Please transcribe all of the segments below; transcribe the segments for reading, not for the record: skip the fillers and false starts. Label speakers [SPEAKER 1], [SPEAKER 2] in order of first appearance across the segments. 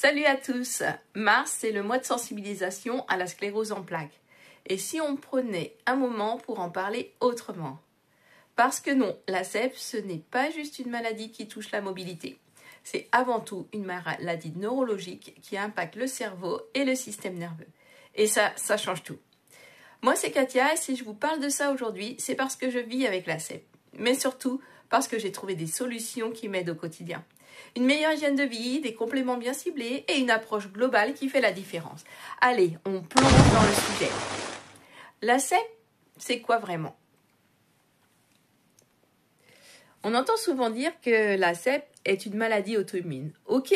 [SPEAKER 1] Salut à tous! Mars, c'est le mois de sensibilisation à la sclérose en plaques. Et si on prenait un moment pour en parler autrement? Parce que non, la SEP, ce n'est pas juste une maladie qui touche la mobilité. C'est avant tout une maladie neurologique qui impacte le cerveau et le système nerveux. Et ça change tout. Moi, c'est Katia et si je vous parle de ça aujourd'hui, c'est parce que je vis avec la SEP. Mais surtout, parce que j'ai trouvé des solutions qui m'aident au quotidien. Une meilleure hygiène de vie, des compléments bien ciblés et une approche globale qui fait la différence. Allez, on plonge dans le sujet. La SEP, c'est quoi vraiment? On entend souvent dire que la SEP est une maladie auto-immune. Ok,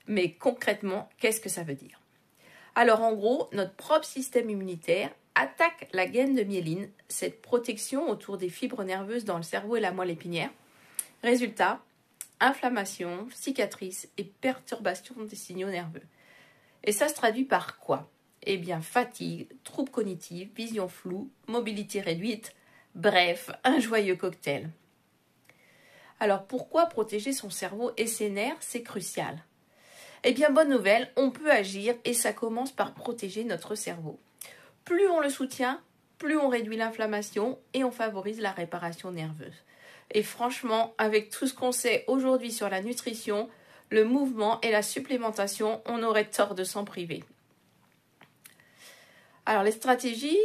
[SPEAKER 1] mais concrètement, qu'est-ce que ça veut dire? Alors en gros, notre propre système immunitaire attaque la gaine de myéline, cette protection autour des fibres nerveuses dans le cerveau et la moelle épinière. Résultat, inflammation, cicatrices et perturbation des signaux nerveux. Et ça se traduit par quoi? Eh bien, fatigue, troubles cognitifs, vision floue, mobilité réduite, bref, un joyeux cocktail. Alors, pourquoi protéger son cerveau et ses nerfs, c'est crucial? Eh bien, bonne nouvelle, on peut agir et ça commence par protéger notre cerveau. Plus on le soutient, plus on réduit l'inflammation et on favorise la réparation nerveuse. Et franchement, avec tout ce qu'on sait aujourd'hui sur la nutrition, le mouvement et la supplémentation, on aurait tort de s'en priver. Alors, les stratégies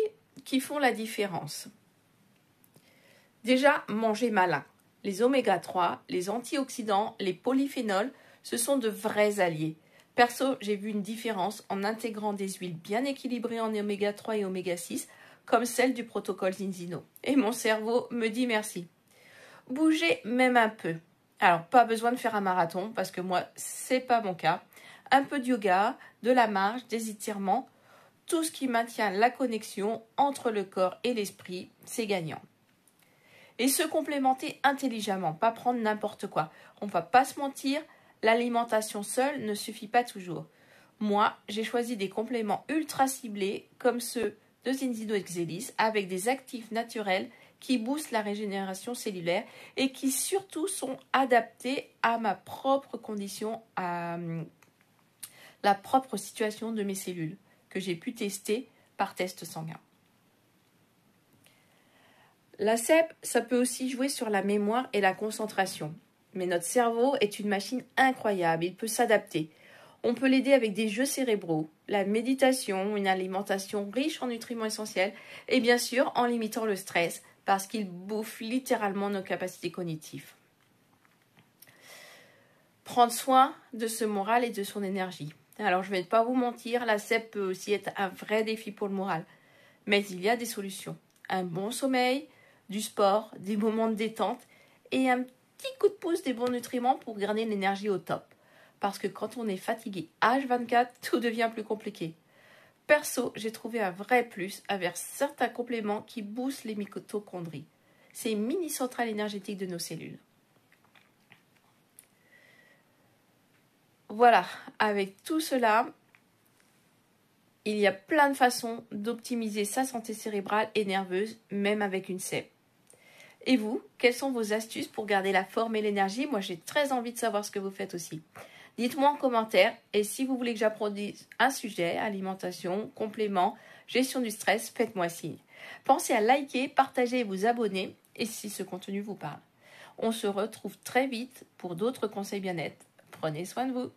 [SPEAKER 1] qui font la différence. Déjà, manger malin. Les oméga 3, les antioxydants, les polyphénols, ce sont de vrais alliés. Perso, j'ai vu une différence en intégrant des huiles bien équilibrées en oméga 3 et oméga 6, comme celle du protocole Zinzino. Et mon cerveau me dit merci. Bougez même un peu. Alors, pas besoin de faire un marathon, parce que moi, c'est pas mon cas. Un peu de yoga, de la marche, des étirements, tout ce qui maintient la connexion entre le corps et l'esprit, c'est gagnant. Et se complémenter intelligemment, pas prendre n'importe quoi. On va pas se mentir, l'alimentation seule ne suffit pas toujours. Moi, j'ai choisi des compléments ultra ciblés, comme ceux de Zinzino Exelis, avec des actifs naturels qui boostent la régénération cellulaire et qui surtout sont adaptés à ma propre condition, à la propre situation de mes cellules, que j'ai pu tester par test sanguin. La SEP, ça peut aussi jouer sur la mémoire et la concentration. Mais notre cerveau est une machine incroyable, il peut s'adapter. On peut l'aider avec des jeux cérébraux, la méditation, une alimentation riche en nutriments essentiels et bien sûr en limitant le stress parce qu'il bouffe littéralement nos capacités cognitives. Prendre soin de ce moral et de son énergie. Alors je ne vais pas vous mentir, la SEP peut aussi être un vrai défi pour le moral. Mais il y a des solutions. Un bon sommeil, du sport, des moments de détente et un petit coup de pouce des bons nutriments pour garder l'énergie au top. Parce que quand on est fatigué H24, tout devient plus compliqué. Perso, j'ai trouvé un vrai plus avec certains compléments qui boostent les mitochondries. C'est une mini-centrale énergétique de nos cellules. Voilà, avec tout cela, il y a plein de façons d'optimiser sa santé cérébrale et nerveuse, même avec une SEP. Et vous, quelles sont vos astuces pour garder la forme et l'énergie? Moi, j'ai très envie de savoir ce que vous faites aussi. Dites-moi en commentaire et si vous voulez que j'approfondisse un sujet, alimentation, compléments, gestion du stress, faites-moi signe. Pensez à liker, partager et vous abonner et si ce contenu vous parle. On se retrouve très vite pour d'autres conseils bien-être. Prenez soin de vous.